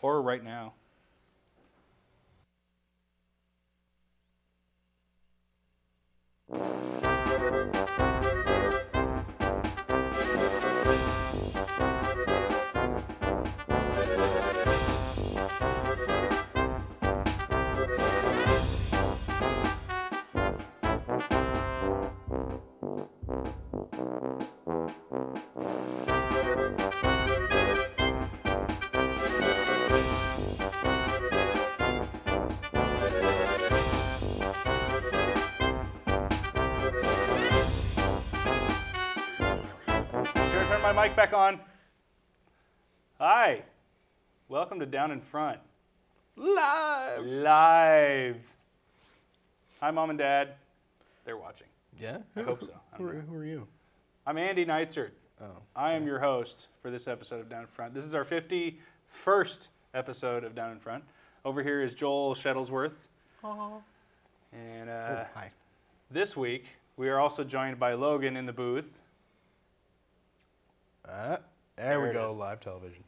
Or right now. Turn my mic back on. Hi. Welcome to Down in Front. Live. Hi, Mom and Dad. They're watching. Yeah? I hope so. Who are you? I'm Andy Neitzert. Oh. I am your host for this episode of Down in Front. This is our 51st episode of Down in Front. Over here is Joel Shuttlesworth. Aww. And Hi. this week, we are also joined by Logan in the booth. There we it go, is. live television.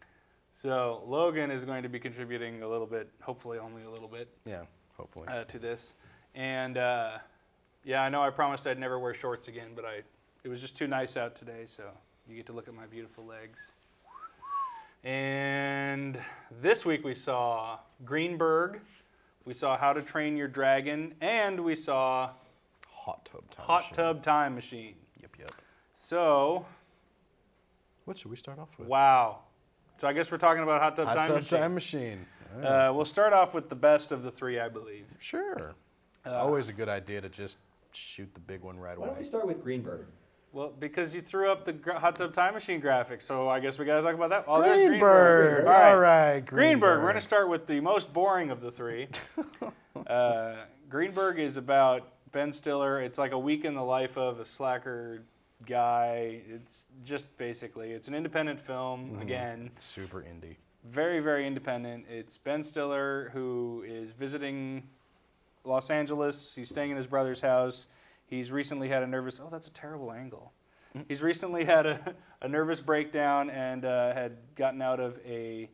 So Logan is going to be contributing a little bit, hopefully only a little bit, Yeah, hopefully. to this. And yeah, I know I promised I'd never wear shorts again, but it was just too nice out today, so you get to look at my beautiful legs. And this week we saw Greenberg, we saw How to Train Your Dragon, and we saw Hot Tub Time Hot Machine. Tub Time Machine. Yep. So, What should we start off with? wow. So I guess we're talking about Hot Tub Time Machine. Time Machine. We'll start off with the best of the three, I believe. Sure. It's always a good idea to just shoot the big one right Why don't we away. start with Greenberg? Well, because you threw up the Hot Tub Time Machine graphics, so I guess we got to talk about that. Oh, there's Greenberg. All right. All right, Greenberg. We're going to start with the most boring of the three. Greenberg is about Ben Stiller. It's like a week in the life of a slacker guy. It's just basically, it's an independent film, again. Super indie. Very, very independent. It's Ben Stiller who is visiting Los Angeles. He's staying in his brother's house. He's recently had a nervous... Oh, that's a terrible angle. He's recently had a nervous breakdown and had gotten out of a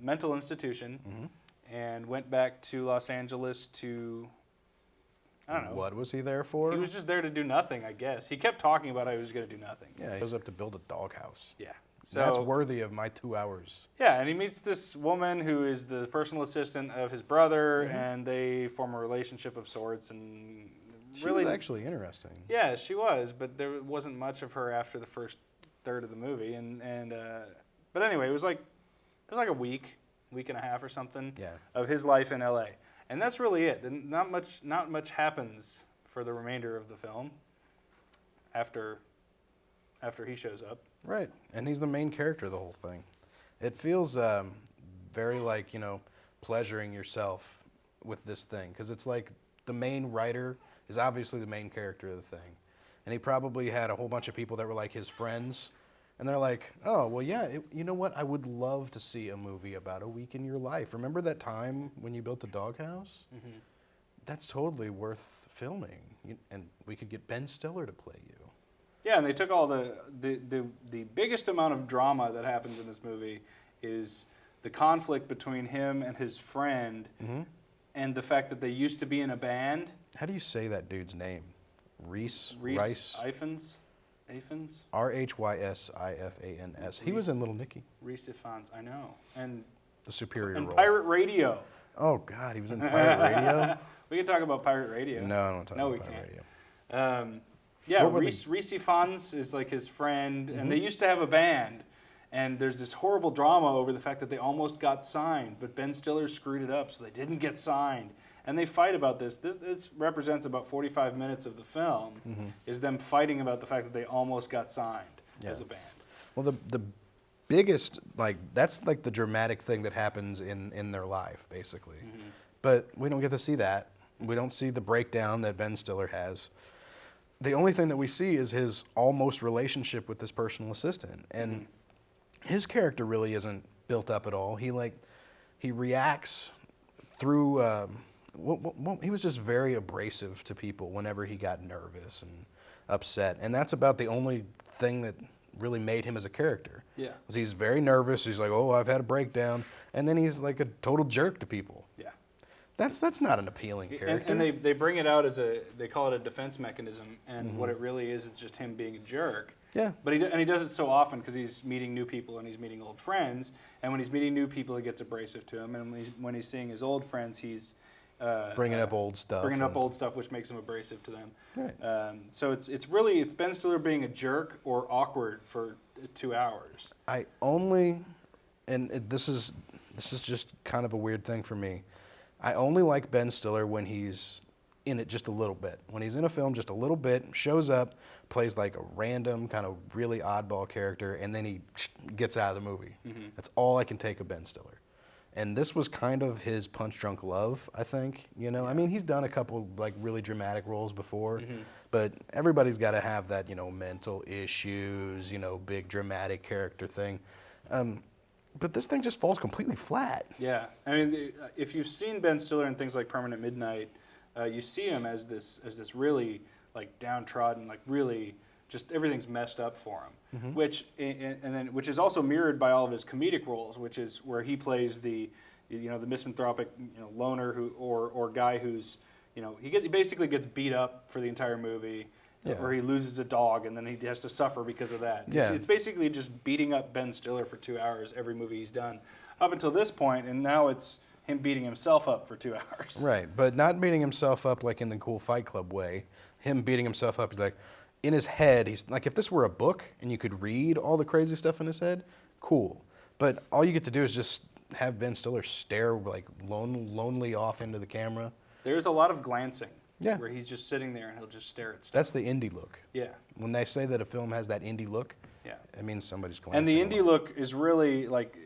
mental institution and went back to Los Angeles to... I don't know. What was he there for? He was just there to do nothing, I guess. He kept talking about how he was going to do nothing. Yeah, he goes up to build a doghouse. Yeah. That's worthy of my 2 hours. Yeah, and he meets this woman who is the personal assistant of his brother, and they form a relationship of sorts. And She really, was actually interesting. yeah, she was, but there wasn't much of her after the first third of the movie. But anyway, it was like a week and a half or something Yeah. of his life in L.A. And that's really it. And not much happens for the remainder of the film after he shows up. Right, and he's the main character of the whole thing. It feels very like, pleasuring yourself with this thing, because it's like the main writer is obviously the main character of the thing. And he probably had a whole bunch of people that were like his friends, and they're like, oh, well, yeah, you know what? I would love to see a movie about a week in your life. Remember that time when you built the doghouse? Mm-hmm. That's totally worth filming, and we could get Ben Stiller to play you. Yeah, and they took all the biggest amount of drama that happens in this movie is the conflict between him and his friend, and the fact that they used to be in a band. How do you say that dude's name? Reese Reese Ifans? R-H-Y-S-I-F-A-N-S. He was in Little Nicky. Reese Ifans, I know. And The superior role. Pirate Radio. Oh, God, he was in Pirate Radio? We can talk about Pirate Radio. No, I don't want to talk we about Pirate can't. Radio. Yeah, What were Reese Ifans is like his friend, and they used to have a band. And there's this horrible drama over the fact that they almost got signed, but Ben Stiller screwed it up, so they didn't get signed. And they fight about this. This represents about 45 minutes of the film, is them fighting about the fact that they almost got signed as a band. Well, the biggest, that's like the dramatic thing that happens in their life, basically. But we don't get to see that. We don't see the breakdown that Ben Stiller has. The only thing that we see is his almost relationship with this personal assistant. And his character really isn't built up at all. He reacts through, he was just very abrasive to people whenever he got nervous and upset. And that's about the only thing that really made him as a character. Yeah. He's very nervous. He's like, oh, I've had a breakdown. and then he's like a total jerk to people. Yeah. That's not an appealing character. And they bring it out as they call it a defense mechanism, and what it really is just him being a jerk. Yeah. But he does it so often because he's meeting new people and he's meeting old friends, and when he's meeting new people, it gets abrasive to him, and when he's seeing his old friends, he's bringing up old stuff. Bringing up old stuff, which makes him abrasive to them. Right. So it's really Ben Stiller being a jerk or awkward for 2 hours. This is just kind of a weird thing for me. I only like Ben Stiller when he's in it just a little bit. When he's in a film just a little bit, shows up, plays like a random kind of really oddball character, and then he gets out of the movie. Mm-hmm. That's all I can take of Ben Stiller. And this was kind of his Punch Drunk Love, I think. You know, I mean, he's done a couple like really dramatic roles before, but everybody's got to have that, you know, mental issues, you know, big dramatic character thing. But this thing just falls completely flat. Yeah, I mean, if you've seen Ben Stiller in things like Permanent Midnight, you see him as this really like downtrodden, like really just everything's messed up for him. Which which is also mirrored by all of his comedic roles, which is where he plays the misanthropic loner or guy who's he basically gets beat up for the entire movie. Yeah. Or he loses a dog and then he has to suffer because of that. Yeah. It's basically just beating up Ben Stiller for 2 hours every movie he's done up until this point, and now it's him beating himself up for 2 hours. Right, but not beating himself up like in the cool Fight Club way. Him beating himself up, he's like, in his head, he's like, if this were a book and you could read all the crazy stuff in his head, cool. But all you get to do is just have Ben Stiller stare like lonely off into the camera. There's a lot of glancing. Yeah. Where he's just sitting there and he'll just stare at stuff. That's the indie look. Yeah. When they say that a film has that indie look, Yeah. it means somebody's glancing. And the a indie lot. look is really like,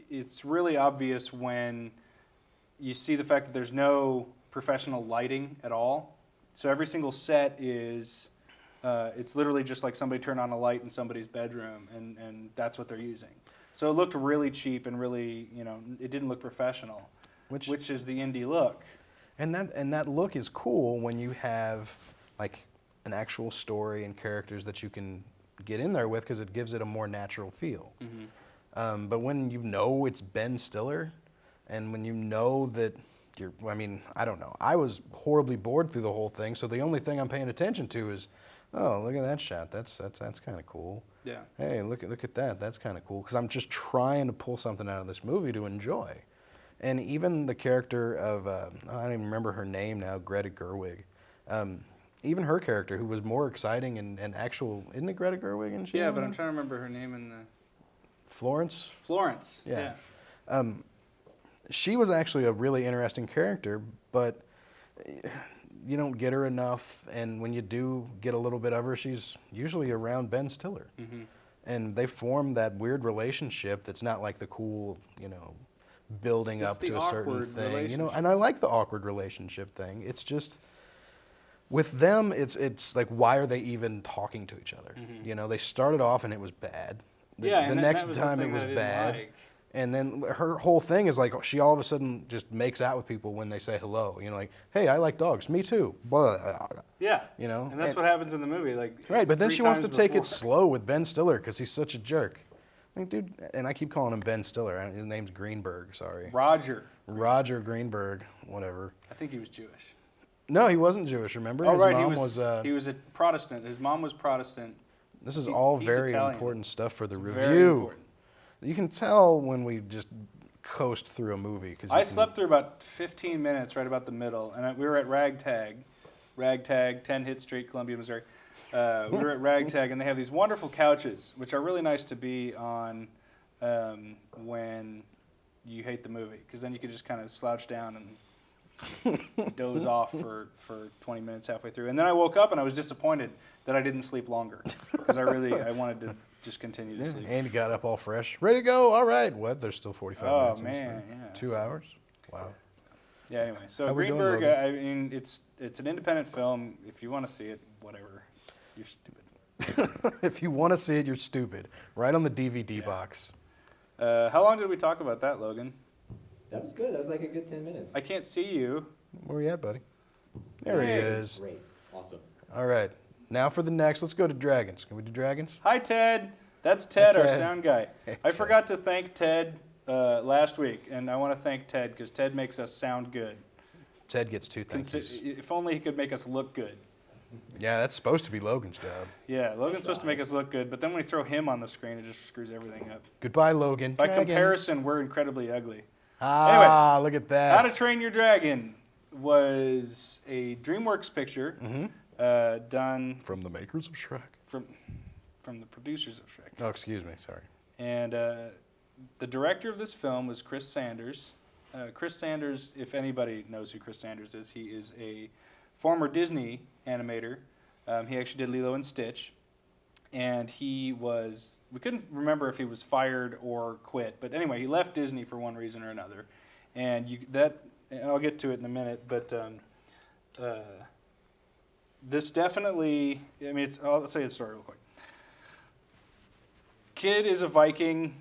it's really obvious when you see the fact that there's no professional lighting at all. So every single set is, it's literally just like somebody turned on a light in somebody's bedroom, and that's what they're using. So it looked really cheap and really, it didn't look professional, which is the indie look. And that look is cool when you have like an actual story and characters that you can get in there with, because it gives it a more natural feel. But when you know it's Ben Stiller, and when you know that I don't know. I was horribly bored through the whole thing, so the only thing I'm paying attention to is, oh, look at that shot. That's kind of cool. Yeah. Hey, look at that. That's kind of cool. Because I'm just trying to pull something out of this movie to enjoy. And even the character of, I don't even remember her name now, Greta Gerwig. Even her character, who was more exciting and actual, isn't it Greta Gerwig? And Yeah, but I'm trying to remember her name in the... Florence? Florence. Yeah. She was actually a really interesting character, but you don't get her enough. And when you do get a little bit of her, she's usually around Ben Stiller. And they form that weird relationship that's not like the cool, building It's up the to a certain awkward thing, relationship. and I like the awkward relationship thing. It's just with them, it's like, why are they even talking to each other? They started off and it was bad. The and next that was the time it thing was that I didn't bad, like. and then her whole thing is like she all of a sudden just makes out with people when they say hello. Like, hey, I like dogs. Me too. Blah. Yeah. And that's what happens in the movie. Right, but then 3 she wants to times take it before. slow with Ben Stiller because he's such a jerk. Like, dude, and I keep calling him Ben Stiller. His name's Greenberg, sorry. Roger Greenberg, whatever. I think he was Jewish. No, he wasn't Jewish, remember? Oh, His right. mom he was a Protestant. His mom was Protestant. This is He- all he's very Italian. important stuff for the Very review. important. You can tell when we just coast through a movie. I slept through about 15 minutes, right about the middle, and we were at Ragtag, 10 Hit Street, Columbia, Missouri. We were at Ragtag, and they have these wonderful couches, which are really nice to be on when you hate the movie, because then you can just kind of slouch down and doze off for 20 minutes halfway through. And then I woke up and I was disappointed that I didn't sleep longer, because I wanted to just continue to sleep. Andy got up all fresh, ready to go. All right, what? There's still 45 minutes. Oh, man, yeah. 2 hours? Wow. Yeah, anyway, so How we doing, Greenberg, Logan? I mean, it's an independent film. If you want to see it, whatever. You're stupid. If you want to see it, you're stupid. Right on the DVD box. How long did we talk about that, Logan? That was good. That was like a good 10 minutes. I can't see you. Where you at, buddy? There he Hey. is. Great. Awesome. All right. Now for the next. Let's go to Dragons. Can we do Dragons? Hi, Ted. That's Ted, That's our Ted. sound guy. Hey, I Ted. forgot to thank Ted last week, and I want to thank Ted because Ted makes us sound good. Ted gets 2 thank yous. If only he could make us look good. Yeah, that's supposed to be Logan's job. Yeah, Logan's supposed to make us look good, but then when we throw him on the screen, it just screws everything up. Goodbye, Logan. By Dragons. comparison, we're incredibly ugly. Ah, look at that. How to Train Your Dragon was a DreamWorks picture done From the makers of Shrek. from the producers of Shrek. Oh, excuse me. Sorry. And the director of this film was Chris Sanders. Chris Sanders, if anybody knows who Chris Sanders is, he is a former Disney animator. He actually did Lilo and Stitch. And he was, we couldn't remember if he was fired or quit. But anyway, he left Disney for one reason or another. And and I'll get to it in a minute, but this definitely, I mean, I'll say the story real quick. Kid is a Viking.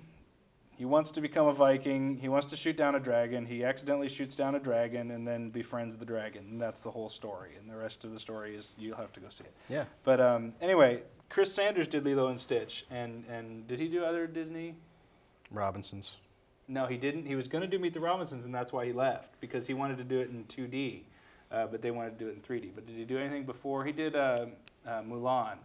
He wants to become a Viking. He wants to shoot down a dragon. He accidentally shoots down a dragon and then befriends the dragon. And that's the whole story. And the rest of the story is you'll have to go see it. Yeah. But anyway, Chris Sanders did Lilo and Stitch. And did he do other Disney? Robinsons. No, he didn't. He was going to do Meet the Robinsons, and that's why he left, because he wanted to do it in 2D, but they wanted to do it in 3D. But did he do anything before? He did Mulan.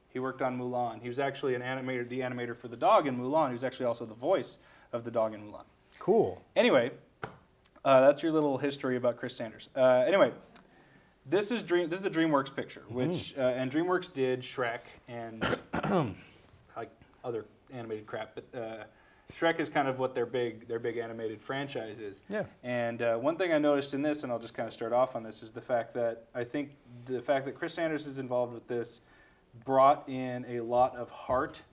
He worked on Mulan. He was actually the animator for the dog in Mulan. He was actually also the voice of the dog in Mulan. Cool. Anyway, that's your little history about Chris Sanders. Anyway, this is a DreamWorks picture, which and DreamWorks did Shrek and like other animated crap, but Shrek is kind of what their big animated franchise is. Yeah. And one thing I noticed in this, and I'll just kind of start off on this, is the fact that Chris Sanders is involved with this brought in a lot of heart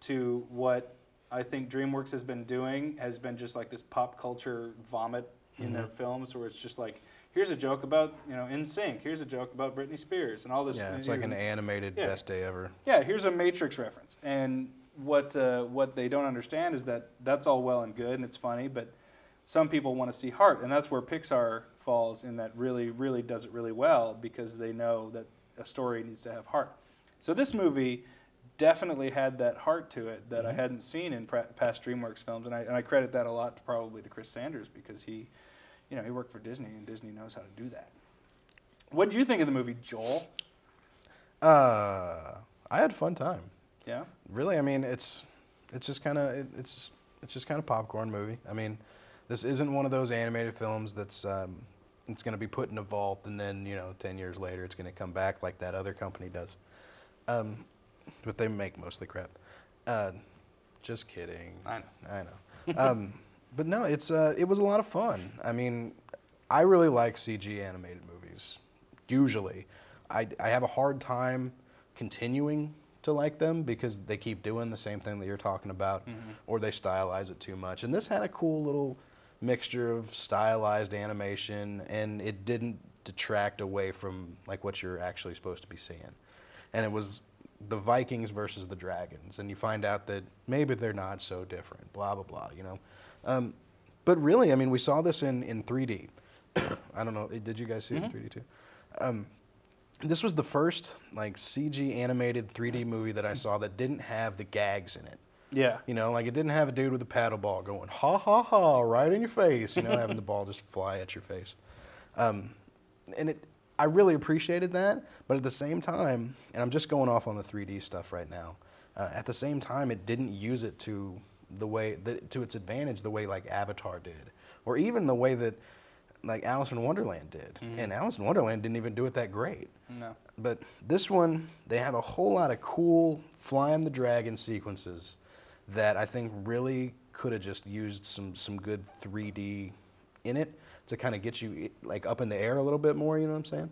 to what I think DreamWorks has been doing, has been just like this pop culture vomit in their films, where it's just like, here's a joke about, NSYNC, here's a joke about Britney Spears, and all this. Yeah, it's like an animated best day ever. Yeah, here's a Matrix reference. And what they don't understand is that that's all well and good and it's funny, but some people want to see heart, and that's where Pixar falls in that really, really does it really well, because they know that a story needs to have heart. So this movie definitely had that heart to it that I hadn't seen in past DreamWorks films, and I credit that a lot probably to Chris Sanders, because he worked for Disney, and Disney knows how to do that. What did you think of the movie, Joel? I had a fun time. Yeah. Really, I mean, it's just kind of popcorn movie. I mean, this isn't one of those animated films that's it's going to be put in a vault and then 10 years later it's going to come back like that other company does. But they make mostly crap. Just kidding. I know. But no, it was a lot of fun. I mean, I really like CG animated movies. Usually, I have a hard time continuing to like them because they keep doing the same thing that you're talking about, or they stylize it too much. And this had a cool little mixture of stylized animation, and it didn't detract away from like what you're actually supposed to be seeing. And it was the Vikings versus the dragons, and you find out that maybe they're not so different, blah, blah, blah, But really, I mean, we saw this in 3D. I don't know, did you guys see it in 3D too? This was the first like CG animated 3D movie that I saw that didn't have the gags in it. Yeah. Like it didn't have a dude with a paddle ball going, ha, ha, ha, right in your face, having the ball just fly at your face. I really appreciated that, but at the same time, and I'm just going off on the 3D stuff right now, at the same time, it didn't use it to its advantage the way like Avatar did, or even the way that like Alice in Wonderland did. And Alice in Wonderland didn't even do it that great. No. But this one, they have a whole lot of cool flying the dragon sequences that I think really could have just used some good 3D in it to kind of get you like up in the air a little bit more, you know what I'm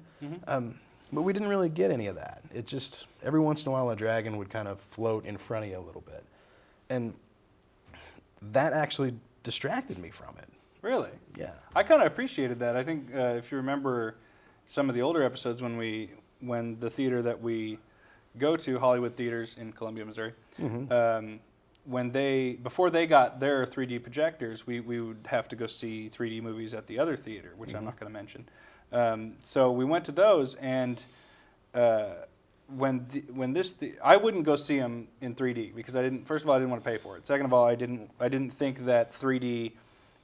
saying? But we didn't really get any of that. It just, every once in a while a dragon would kind of float in front of you a little bit. And that actually distracted me from it. Really? Yeah. I kind of appreciated that. I think if you remember some of the older episodes when the theater that we go to, Hollywood Theaters in Columbia, Missouri, before they got their 3D projectors, we would have to go see 3D movies at the other theater, which I'm not going to mention. So we went to those, and I wouldn't go see them in 3D because I didn't. First of all, I didn't want to pay for it. Second of all, I didn't think that 3D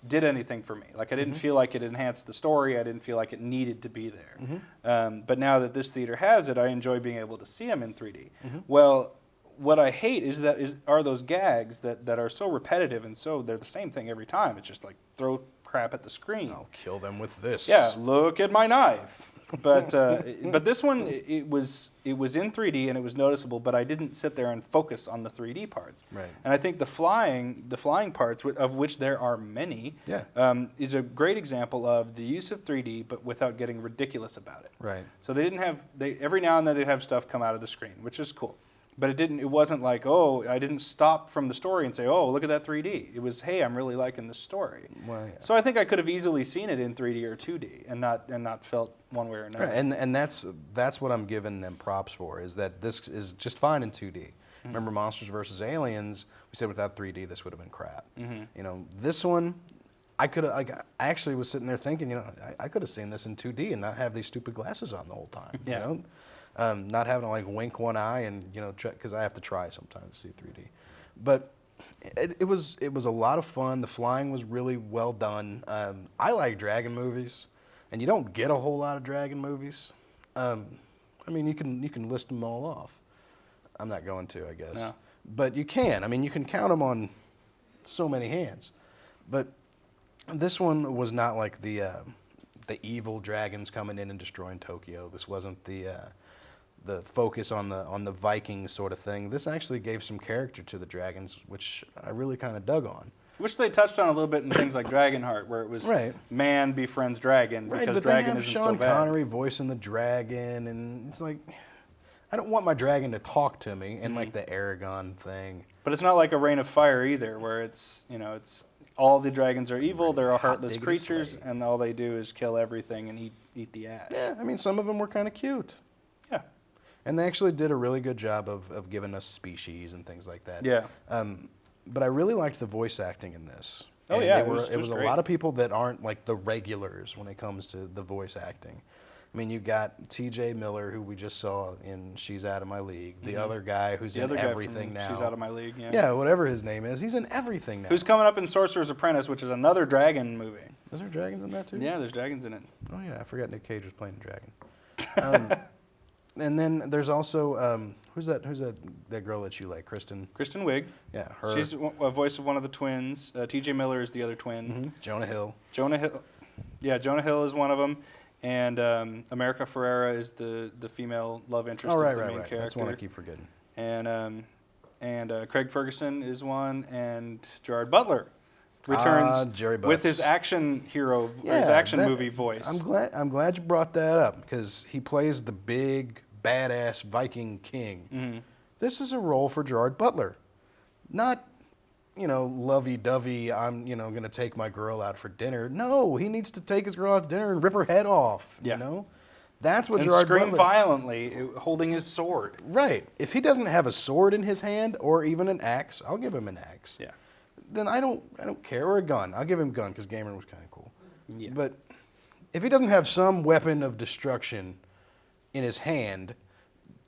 did anything for me. Like I didn't feel like it enhanced the story. I didn't feel like it needed to be there. But now that this theater has it, I enjoy being able to see them in 3D. Well, what I hate are those gags that are so repetitive and so they're the same thing every time. It's just like throw crap at the screen. I'll kill them with this. Yeah, look at my knife. But this one it was in 3D and it was noticeable. But I didn't sit there and focus on the 3D parts. Right. And I think the flying parts, of which there are many, is a great example of the use of 3D, but without getting ridiculous about it. Right. So every now and then they'd have stuff come out of the screen, which is cool. But it wasn't like, oh, I didn't stop from the story and say, oh, look at that 3D. It was, hey, I'm really liking this story. Well, yeah. So I think I could have easily seen it in 3D or 2D and not felt one way or another. Right, and that's what I'm giving them props for, is that this is just fine in 2D. Remember Monsters vs. Aliens, we said without 3D this would have been crap. You know, this one, I actually was sitting there thinking, you know, I could have seen this in 2D and not have these stupid glasses on the whole time. Yeah. You know? Not having to like wink one eye and, you know, because I have to try sometimes to see 3D. But it was a lot of fun. The flying was really well done. I like dragon movies, and you don't get a whole lot of dragon movies. I mean, you can list them all off. I'm not going to, I guess. No. But you can. I mean, you can count them on so many hands. But this one was not like the evil dragons coming in and destroying Tokyo. This wasn't the focus on the Vikings sort of thing. This actually gave some character to the dragons, which I really kind of dug on. Which they touched on a little bit in things like Dragonheart, where it was man befriends dragon because Right, but dragon they have isn't Sean so bad. Connery voicing the dragon, and it's like, I don't want my dragon to talk to me, and like the Aragon thing. But it's not like a Reign of Fire either, where it's all the dragons are evil, they're all heartless diggity creatures, slay. and all they do is kill everything and eat the ash. Yeah, I mean, some of them were kind of cute. Yeah. And they actually did a really good job of giving us species and things like that. Yeah. But I really liked the voice acting in this. Oh, And yeah, it was a great. lot of people that aren't like the regulars when it comes to the voice acting. I mean, you got T.J. Miller, who we just saw in She's Out of My League. The other guy who's The in other guy everything from now. She's Out of My League. Yeah. Yeah, whatever his name is, he's in everything now. Who's coming up in Sorcerer's Apprentice, which is another dragon movie. Is there dragons in that too? Yeah, there's dragons in it. Oh yeah, I forgot Nick Cage was playing a dragon. And then there's also who's that girl that you like, Kristen? Kristen Wiig. Yeah, her. She's a voice of one of the twins. T.J. Miller is the other twin. Jonah Hill. Jonah Hill is one of them, and America Ferrera is the female love interest Oh, right, of the right, main right. character. That's one I keep forgetting. And Craig Ferguson is one, and Gerard Butler returns Jerry with his Butts. action hero, his Yeah, action that- movie voice. I'm glad you brought that up, because he plays the big badass Viking king. This is a role for Gerard Butler, not lovey-dovey. I'm going to take my girl out for dinner. No, he needs to take his girl out to dinner and rip her head off. Yeah. You know, that's what and Gerard scream Butler. violently, holding his sword. Right. If he doesn't have a sword in his hand or even an axe, I'll give him an axe. Yeah. Then I don't care, or a gun. I'll give him a gun because Gamer was kind of cool. Yeah. But if he doesn't have some weapon of destruction in his hand,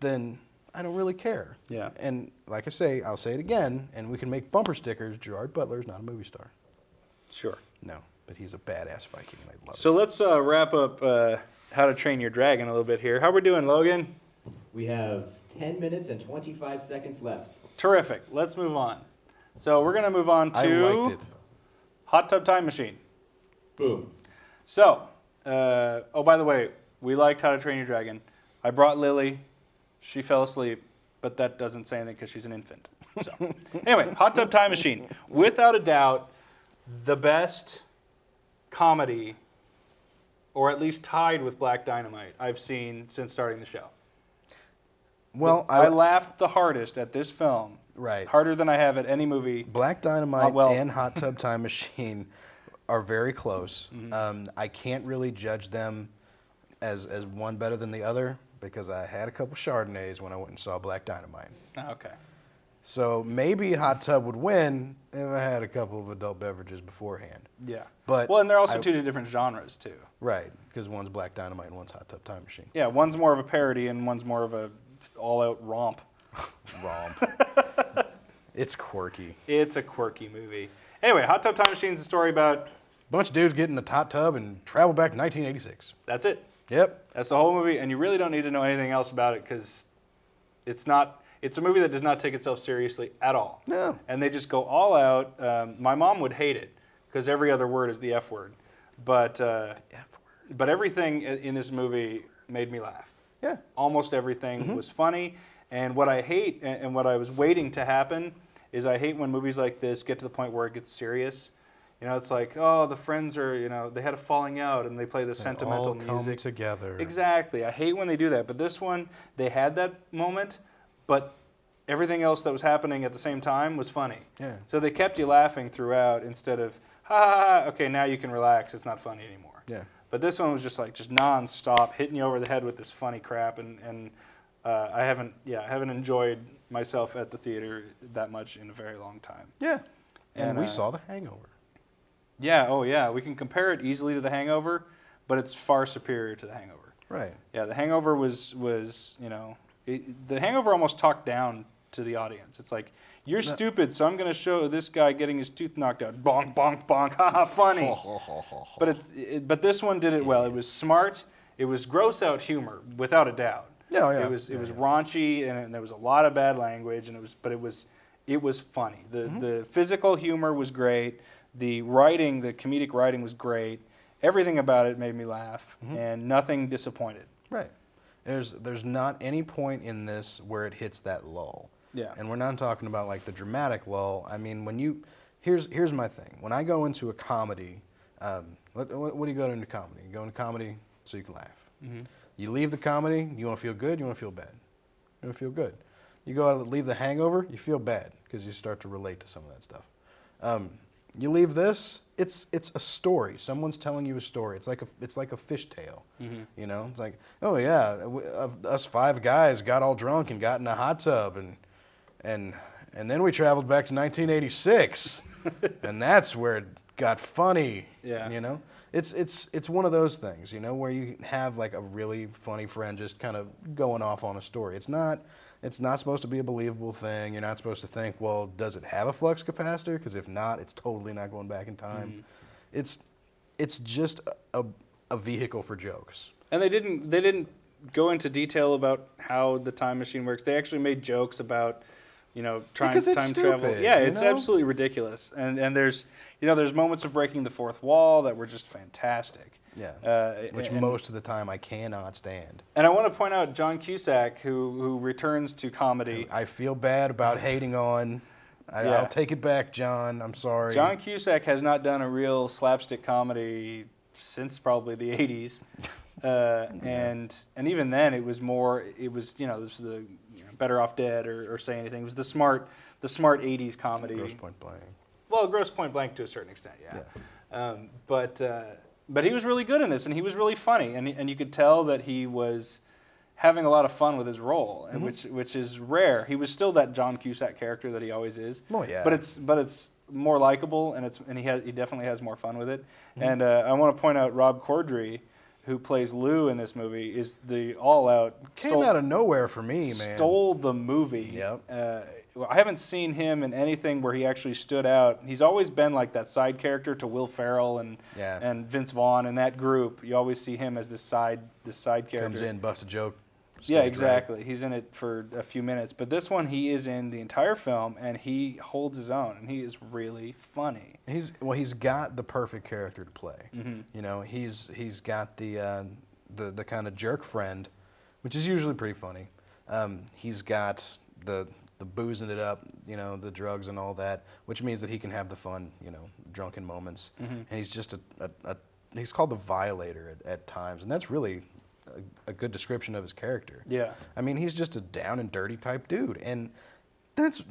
then I don't really care. Yeah. And like I say, I'll say it again, and we can make bumper stickers. Gerard Butler's not a movie star. Sure. No, but he's a badass Viking, and I love So it. let's wrap up How to Train Your Dragon a little bit here. How we doing, Logan? We have 10 minutes and 25 seconds left. Terrific. Let's move on. So we're going to move on to I liked it. Hot Tub Time Machine. Boom. So, by the way, we liked How to Train Your Dragon. I brought Lily. She fell asleep, but that doesn't say anything because she's an infant. So, anyway, Hot Tub Time Machine. Without a doubt, the best comedy, or at least tied with Black Dynamite, I've seen since starting the show. Well, I laughed the hardest at this film. Right. Harder than I have at any movie. Black Dynamite well- and Hot Tub Time Machine are very close. I can't really judge them as one better than the other because I had a couple Chardonnays when I went and saw Black Dynamite. Okay. So maybe Hot Tub would win if I had a couple of adult beverages beforehand. Yeah. But well, and they're also two different genres, too. Right, because one's Black Dynamite and one's Hot Tub Time Machine. Yeah, one's more of a parody and one's more of a all-out romp. Romp. It's quirky. It's a quirky movie. Anyway, Hot Tub Time Machine is a story about. Bunch of dudes get in a hot tub and travel back to 1986. That's it. Yep. That's the whole movie, and you really don't need to know anything else about it because it's not. It's a movie that does not take itself seriously at all. No. And they just go all out. My mom would hate it because every other word is the F word, but everything in this movie made me laugh. Yeah. Almost everything was funny, and what I hate and what I was waiting to happen is I hate when movies like this get to the point where it gets serious. You know, it's like, oh, the friends are, you know, they had a falling out and they play the sentimental all come music together. Exactly. I hate when they do that. But this one, they had that moment, but everything else that was happening at the same time was funny. Yeah. So they kept you laughing throughout instead of, ha ha ha, okay, now you can relax. It's not funny anymore. Yeah. But this one was just nonstop, hitting you over the head with this funny crap, and I haven't enjoyed myself at the theater that much in a very long time. Yeah. And we And, saw The Hangover. Yeah, oh yeah, we can compare it easily to The Hangover, but it's far superior to The Hangover. Right. Yeah, The Hangover was The Hangover almost talked down to the audience. It's like, you're stupid, so I'm going to show this guy getting his tooth knocked out. Bonk, bonk, bonk, haha, funny. But this one did it well. It was smart. It was gross out humor, without a doubt. Yeah, yeah. It was raunchy, and there was a lot of bad language, and it was funny. The physical humor was great. The writing, the comedic writing was great. Everything about it made me laugh, and nothing disappointed. Right. There's not any point in this where it hits that lull. Yeah. And we're not talking about like the dramatic lull. I mean, here's my thing. When I go into a comedy, what do you go into comedy? You go into comedy so you can laugh. You leave the comedy, you want to feel good, you want to feel bad. You want to feel good. You go out and leave The Hangover, you feel bad because you start to relate to some of that stuff. You leave this, it's a story. Someone's telling you a story. It's like a fishtail. You know, it's like, oh yeah, us five guys got all drunk and got in a hot tub, and then we traveled back to 1986, and that's where it got funny. Yeah. You know, it's one of those things, you know, where you have like a really funny friend just kind of going off on a story. It's not supposed to be a believable thing. You're not supposed to think, well, does it have a flux capacitor? Because if not, it's totally not going back in time. It's just a vehicle for jokes. And they didn't go into detail about how the time machine works. They actually made jokes about, trying Because it's time stupid, travel. Yeah, you it's know? absolutely ridiculous. And there's moments of breaking the fourth wall that were just fantastic. Yeah. Which and- most of the time I cannot stand. And I want to point out John Cusack, who returns to comedy. I feel bad about hating on. Yeah. I'll take it back, John. I'm sorry. John Cusack has not done a real slapstick comedy since probably the 80s. And even then it was the Better Off Dead or Say Anything. It was the smart 80s comedy. Gross Point Blank. Well, Gross Point Blank to a certain extent, yeah. Yeah. But he was really good in this, and he was really funny, and you could tell that he was having a lot of fun with his role, and which is rare. He was still that John Cusack character that he always is. Oh yeah. But it's more likable, and he definitely has more fun with it. And I want to point out Rob Corddry, who plays Lou in this movie, is the all-out Came out of nowhere for me, man. Stole the movie. Yep. I haven't seen him in anything where he actually stood out. He's always been like that side character to Will Ferrell and Vince Vaughn and that group. You always see him as this side character. Comes in, busts a joke. Yeah, stage exactly. right. He's in it for a few minutes, but this one he is in the entire film, and he holds his own, and he is really funny. He's got the perfect character to play. You know, he's got the kind of jerk friend, which is usually pretty funny. He's got the boozing it up, the drugs and all that, which means that he can have the fun, drunken moments. And he's just he's called the Violator at times, and that's really a good description of his character. Yeah. I mean, he's just a down and dirty type dude, and there's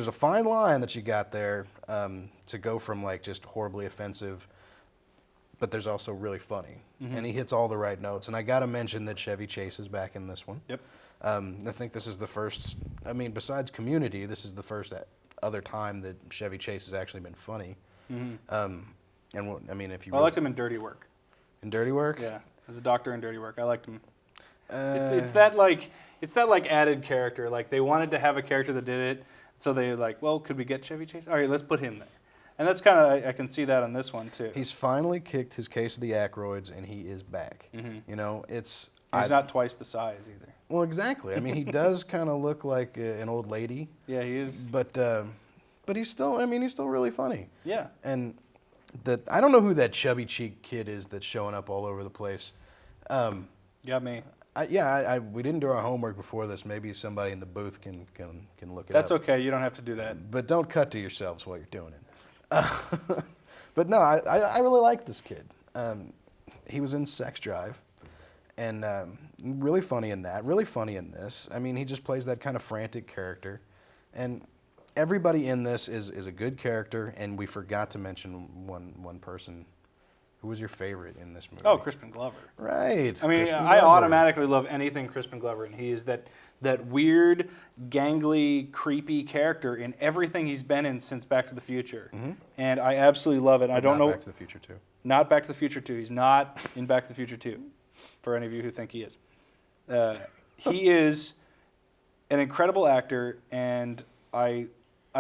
a fine line that you got there to go from like just horribly offensive, but there's also really funny, and he hits all the right notes. And I got to mention that Chevy Chase is back in this one. Yep. I think this is the first. I mean, besides Community, this is the first other time that Chevy Chase has actually been funny. If you I liked him in Dirty Work. in Dirty Work, Yeah, as a doctor in Dirty Work, I liked him. It's that like it's that like added character. Like they wanted to have a character that did it, so they like, well, could we get Chevy Chase? All right, let's put him there. And that's kind of I can see that on this one too. He's finally kicked his case of the Aykroyds, and he is back. You know, it's He's not twice the size either. well, exactly. I mean, he does kind of look like an old lady, Yeah, he is. but he's still. I mean, he's still really funny. Yeah. And I don't know who that chubby cheek kid is that's showing up all over the place. Got me. We didn't do our homework before this. Maybe somebody in the booth can look it That's up. okay. You don't have to do that. But don't cut to yourselves while you're doing it. But no, I really like this kid. He was in Sex Drive, and really funny in that. Really funny in this. I mean, he just plays that kind of frantic character, and everybody in this is a good character. And we forgot to mention one person. Who was your favorite in this movie? Oh, Crispin Glover. Right. I mean, Crispin I Glover. automatically love anything Crispin Glover, and he is that weird, gangly, creepy character in everything he's been in since Back to the Future, and I absolutely love it. I don't Not know. Back to the Future 2. Not Back to the Future 2. He's not in Back to the Future 2, for any of you who think he is. He is an incredible actor, and I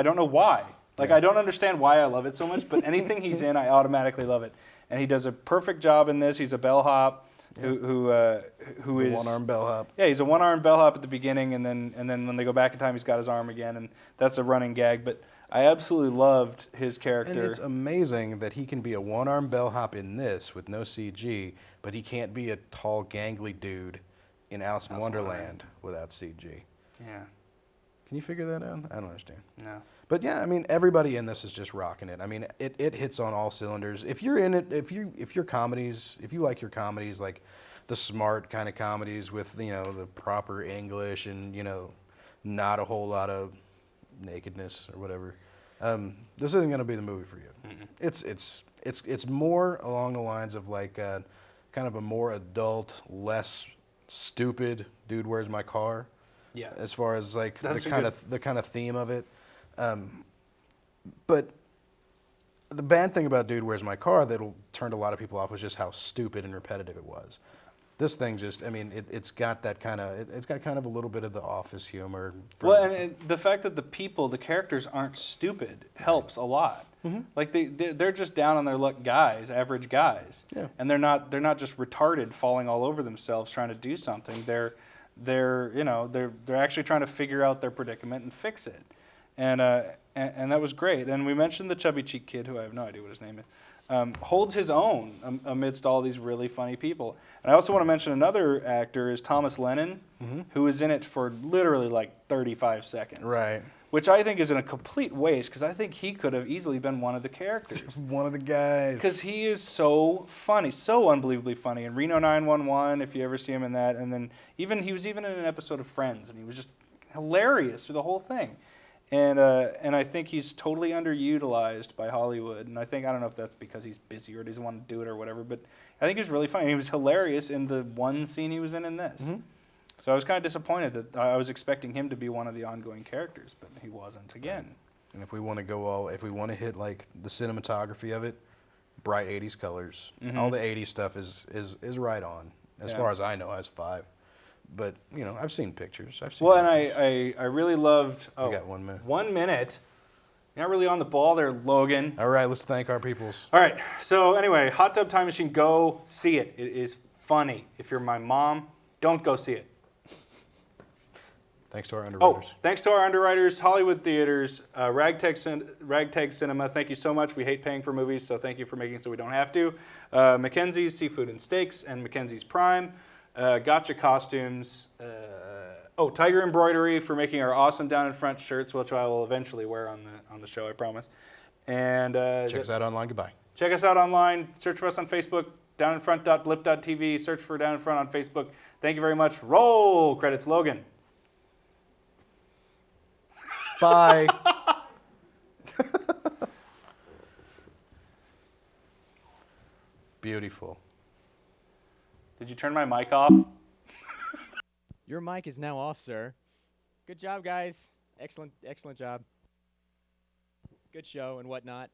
don't know why. Like, Yeah. I don't understand why I love it so much, but anything he's in, I automatically love it. And he does a perfect job in this. He's a bellhop who is One-arm bellhop. Yeah, he's a one-armed bellhop at the beginning, and then when they go back in time, he's got his arm again, and that's a running gag. But I absolutely loved his character. And it's amazing that he can be a one-arm bellhop in this with no CG, but he can't be a tall, gangly dude in Alice in Wonderland without CG. Yeah. Can you figure that out? I don't understand. No. But yeah, I mean, everybody in this is just rocking it. I mean, it hits on all cylinders. If you're in it, if you like your comedies, like the smart kind of comedies with, you know, the proper English and, you know, not a whole lot of nakedness or whatever, this isn't going to be the movie for you. It's more along the lines of like kind of a more adult, less stupid Dude, Where's My Car? Yeah. As far as like That's the kind of theme of it. But the bad thing about Dude, Where's My Car that'll turned a lot of people off was just how stupid and repetitive it was. This thing just, I mean, it's got that kind of, it's got kind of a little bit of the Office humor. Well, and the fact that the characters aren't stupid helps a lot. Like they're just down on their luck guys, average guys. Yeah. And they're not just retarded falling all over themselves trying to do something. They're actually trying to figure out their predicament and fix it. And that was great. And we mentioned the chubby cheek kid, who I have no idea what his name is, holds his own amidst all these really funny people. And I also want to mention another actor is Thomas Lennon, who is in it for literally like 35 seconds. Right. Which I think is a complete waste, because I think he could have easily been one of the characters. One of the guys. Because he is so funny, so unbelievably funny. In Reno 911, if you ever see him in that, and then he was even in an episode of Friends, and he was just hilarious through the whole thing. And I think he's totally underutilized by Hollywood. And I don't know if that's because he's busy or doesn't want to do it or whatever, but I think he was really funny. He was hilarious in the one scene he was in this. So I was kind of disappointed that I was expecting him to be one of the ongoing characters, but he wasn't again. And if we want to if we want to hit like the cinematography of it, bright 80s colors. All the 80s stuff is right on, as far as I know, as 5. But, you know, I've seen pictures. Well, and I really loved... We got 1 minute. 1 minute. You're not really on the ball there, Logan. All right, let's thank our peoples. All right, so anyway, Hot Tub Time Machine, go see it. It is funny. If you're my mom, don't go see it. Thanks to our underwriters. Oh, thanks to our underwriters, Hollywood Theaters, Ragtag Cinema. Thank you so much. We hate paying for movies, so thank you for making it so we don't have to. Mackenzie's Seafood and Steaks and Mackenzie's Prime. Gotcha Costumes. Tiger Embroidery for making our awesome down in front shirts, which I will eventually wear on the show, I promise. And Check us out online. Goodbye. check us out online. Search for us on Facebook, downinfront.blip.tv. Search for Down in Front on Facebook. Thank you very much. Roll credits, Logan. Bye. Beautiful. Did you turn my mic off? Your mic is now off, sir. Good job, guys. Excellent job. Good show and whatnot.